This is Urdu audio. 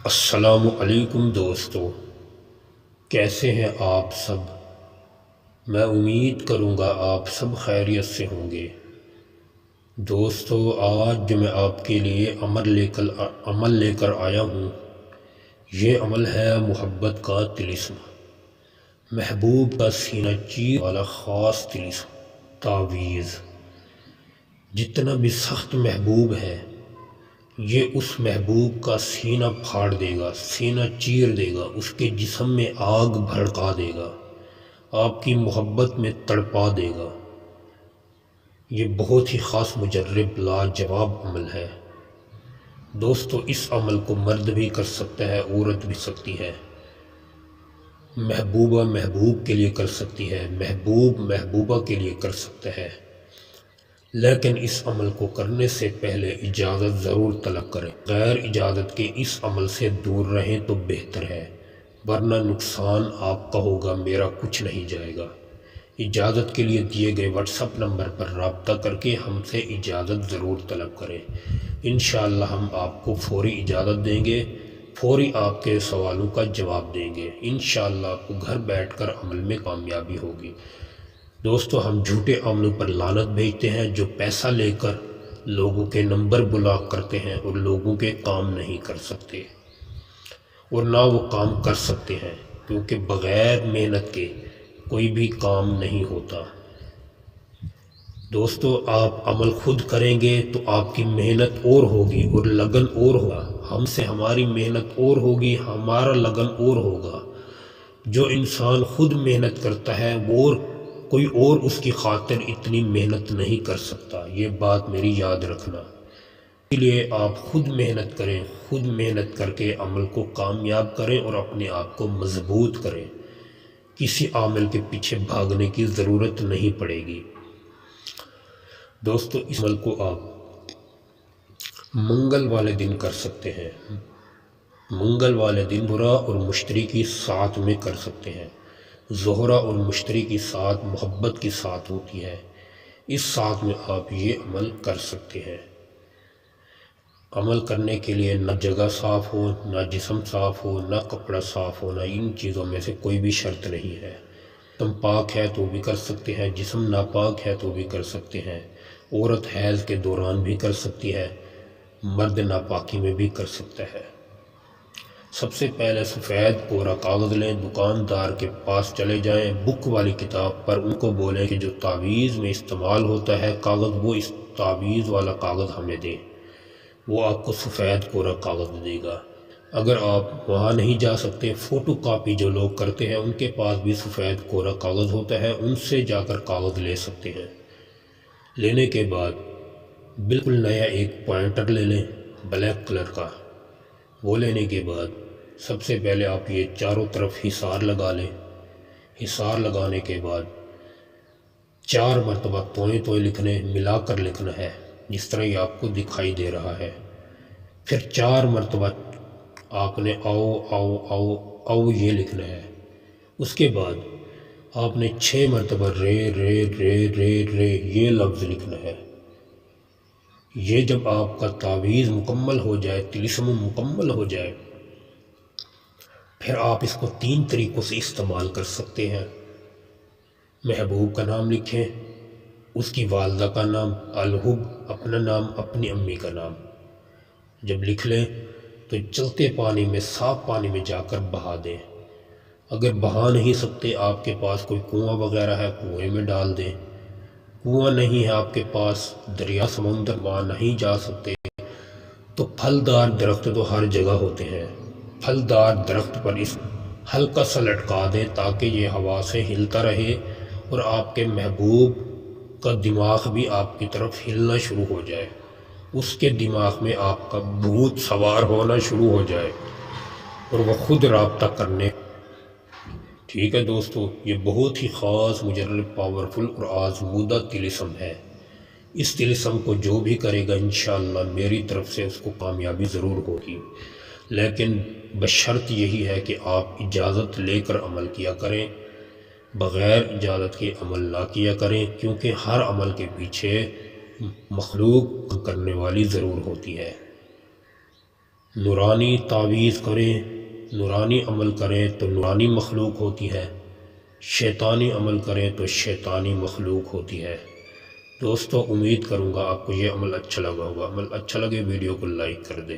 السلام علیکم دوستو، کیسے ہیں آپ سب؟ میں امید کروں گا آپ سب خیریت سے ہوں گے۔ دوستو، آج جو میں آپ کے لیے عمل لے کر آیا ہوں، یہ عمل ہے محبت کا طلسم، محبوب کا سینہ چیر والا خاص طلسم، تعویذ۔ جتنا بھی سخت محبوب ہے، یہ اس محبوب کا سینہ پھاڑ دے گا، سینہ چیر دے گا، اس کے جسم میں آگ بھڑکا دے گا، آپ کی محبت میں تڑپا دے گا۔ یہ بہت ہی خاص، مجرب، لاجواب عمل ہے۔ دوستو، اس عمل کو مرد بھی کر سکتا ہے، عورت بھی سکتی ہے، محبوبہ محبوب کے لیے کر سکتی ہے، محبوب محبوبہ کے لیے کر سکتا ہے، لیکن اس عمل کو کرنے سے پہلے اجازت ضرور طلب کریں۔ غیر اجازت کے اس عمل سے دور رہیں تو بہتر ہے، ورنہ نقصان آپ کا ہوگا، میرا کچھ نہیں جائے گا۔ اجازت کے لیے دیے گئے واٹس ایپ نمبر پر رابطہ کر کے ہم سے اجازت ضرور طلب کریں، انشاءاللہ ہم آپ کو فوری اجازت دیں گے، فوری آپ کے سوالوں کا جواب دیں گے، انشاءاللہ آپ کو گھر بیٹھ کر عمل میں کامیابی ہوگی۔ دوستو، ہم جھوٹے عملوں پر لعنت بھیجتے ہیں جو پیسہ لے کر لوگوں کے نمبر بلاک کرتے ہیں اور لوگوں کے کام نہیں کر سکتے، اور نہ وہ کام کر سکتے ہیں، کیونکہ بغیر محنت کے کوئی بھی کام نہیں ہوتا۔ دوستو، آپ عمل خود کریں گے تو آپ کی محنت اور ہوگی اور لگن اور ہوگا، ہم سے ہماری محنت اور ہوگی، ہمارا لگن اور ہوگا۔ جو انسان خود محنت کرتا ہے وہ کوئی اور اس کی خاطر اتنی محنت نہیں کر سکتا، یہ بات میری یاد رکھنا۔ اس لیے آپ خود محنت کریں، خود محنت کر کے عمل کو کامیاب کریں اور اپنے آپ کو مضبوط کریں، کسی عامل کے پیچھے بھاگنے کی ضرورت نہیں پڑے گی۔ دوستو، اس عمل کو آپ منگل والے دن کر سکتے ہیں، منگل والے دن زہرہ اور مشتری کی ساتھ میں کر سکتے ہیں۔ زہرہ اور مشتری کی ساتھ محبت کی ساتھ ہوتی ہے، اس ساتھ میں آپ یہ عمل کر سکتے ہیں۔ عمل کرنے کے لیے نہ جگہ صاف ہو، نہ جسم صاف ہو، نہ کپڑا صاف ہو، نہ ان چیزوں میں سے کوئی بھی شرط نہیں ہے۔ تم پاک ہے تو بھی کر سکتے ہیں، جسم ناپاک ہے تو بھی کر سکتے ہیں، عورت حیض کے دوران بھی کر سکتی ہے، مرد ناپاکی میں بھی کر سکتا ہے۔ سب سے پہلے سفید کوڑا کاغذ لیں، دکاندار کے پاس چلے جائیں، بک والی کتاب پر ان کو بولیں کہ جو تعویذ میں استعمال ہوتا ہے کاغذ، وہ اس تعویذ والا کاغذ ہمیں دیں، وہ آپ کو سفید کوڑا کاغذ دے گا۔ اگر آپ وہاں نہیں جا سکتے، فوٹو کاپی جو لوگ کرتے ہیں ان کے پاس بھی سفید کوڑا کاغذ ہوتا ہے، ان سے جا کر کاغذ لے سکتے ہیں۔ لینے کے بعد بالکل نیا ایک پوائنٹر لے لیں، بلیک کلر کا، وہ لینے کے بعد سب سے پہلے آپ یہ چاروں طرف حصار لگا لیں۔ حصار لگانے کے بعد 4 مرتبہ توئیں توئیں لکھنے، ملا کر لکھنا ہے، جس طرح یہ آپ کو دکھائی دے رہا ہے۔ پھر 4 مرتبہ آپ نے او او او او یہ لکھنا ہے۔ اس کے بعد آپ نے 6 مرتبہ رے رے رے رے رے یہ لفظ لکھنا ہے۔ یہ جب آپ کا تعویذ مکمل ہو جائے، طلسم مکمل ہو جائے، پھر آپ اس کو 3 طریقوں سے استعمال کر سکتے ہیں۔ محبوب کا نام لکھیں، اس کی والدہ کا نام، الحب اپنا نام، اپنی امی کا نام۔ جب لکھ لیں تو چلتے پانی میں، صاف پانی میں جا کر بہا دیں۔ اگر بہا نہیں سکتے، آپ کے پاس کوئی کنواں وغیرہ ہے، کنویں میں ڈال دیں۔ کنواں نہیں ہے آپ کے پاس، دریا سمندر وہاں نہیں جا سکتے، تو پھلدار درخت تو ہر جگہ ہوتے ہیں، پھلدار درخت پر اس ہلکا سا لٹکا دیں تاکہ یہ ہوا سے ہلتا رہے اور آپ کے محبوب کا دماغ بھی آپ کی طرف ہلنا شروع ہو جائے، اس کے دماغ میں آپ کا بھوت سوار ہونا شروع ہو جائے اور وہ خود رابطہ کرنے۔ ٹھیک ہے دوستو، یہ بہت ہی خاص، مجرب، پاورفل اور آزمودہ طلسم ہے۔ اس طلسم کو جو بھی کرے گا انشاءاللہ میری طرف سے اس کو کامیابی ضرور ہوگی، لیکن بشرط یہی ہے کہ آپ اجازت لے کر عمل کیا کریں، بغیر اجازت کے عمل نہ کیا کریں، کیونکہ ہر عمل کے پیچھے مخلوق کرنے والی ضرور ہوتی ہے۔ نورانی تعویذ کریں، نورانی عمل کریں تو نورانی مخلوق ہوتی ہے، شیطانی عمل کریں تو شیطانی مخلوق ہوتی ہے۔ دوستو امید کروں گا آپ کو یہ عمل اچھا لگا ہوگا۔ عمل اچھا لگے ویڈیو کو لائک کر دیں۔